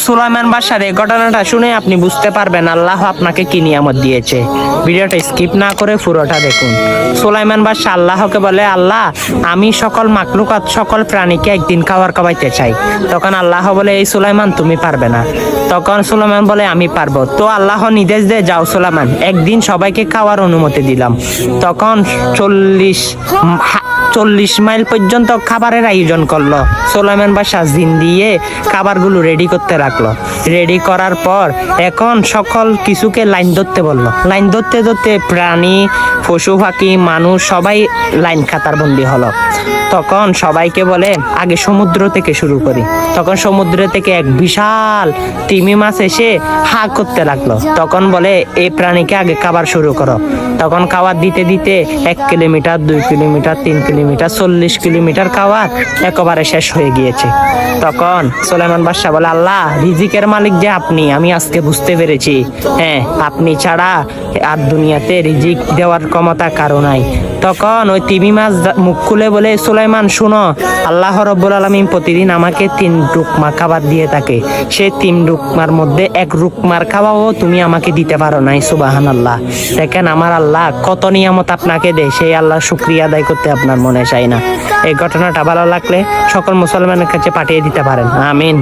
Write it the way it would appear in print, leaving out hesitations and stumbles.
সুলাইমান বাদশার এই ঘটনাটা শুনে আপনি বুঝতে পারবেন আল্লাহ আপনাকে কি নিয়ামত দিয়েছে। ভিডিওটা স্কিপ না করে পুরোটা দেখুন। সুলাইমান বাদশা আল্লাহকে বলে, আল্লাহ আমি সকল মাকলুকাত সকল প্রাণীকে একদিন খাবার খাওয়াইতে চাই। তখন আল্লাহ বলে, এই সুলাইমান তুমি পারবে না। তখন সুলাইমান বলে, আমি পারবো। তো আল্লাহ নির্দেশ দেয়, যাও সুলাইমান, একদিন সবাইকে খাওয়ার অনুমতি দিলাম। তখন 40 মাইল পর্যন্ত খাবারের আয়োজন করলো। সুলাইমান বাদশা জিন দিয়ে খাবারগুলো রেডি করতে রাখলো। রেডি করার পর এখন সকল কিছুকে লাইন ধরতে বললো। লাইন ধরতে ধরতে প্রাণী, পশু পাখি, মানুষ সবাই লাইন কাতার বন্দি হলো। তখন সবাইকে বলে, আগে সমুদ্র থেকে শুরু করি। তখন সমুদ্র থেকে এক বিশাল তিমি মাছ এসে হা করতে লাগলো। তখন বলে, এই প্রাণীকে আগে খাবার শুরু করো। তখন খাবার দিতে দিতে 1 কিলোমিটার, 2 কিলোমিটার, 3 কিলোমিটার, 40 কিলোমিটার খাবার একেবারে শেষ হয়ে গিয়েছে। তখন সুলাইমান বাদশা বলে, আল্লাহ রিজিকের মালিক যে আপনি, আমি আজকে বুঝতে পেরেছি। হ্যাঁ, আপনি ছাড়া আর দুনিয়াতে রিজিক দেওয়ার ক্ষমতা কারো নাই। তখন ওই তিমি মাছ মুখ খুলে বলে, সুলাইমান শুনো, আল্লাহ রাব্বুল আলামিন প্রতিদিন আমাকে 3 রুকমা খাবার দিয়ে থাকে। সে 3 রুকমার মধ্যে 1 রুকমার খাওয়াও তুমি আমাকে দিতে পারো নাই। সুবহানাল্লাহ। দেখেন আমার আল্লাহ কত নিয়ামত আপনাকে দেয়, সেই আল্লাহর শুকরিয়া আদায় করতে আপনার মনে চায় না। এই ঘটনাটা ভালো লাগলে সকল মুসলমানের কাছে পাঠিয়ে দিতে পারেন। আমিন।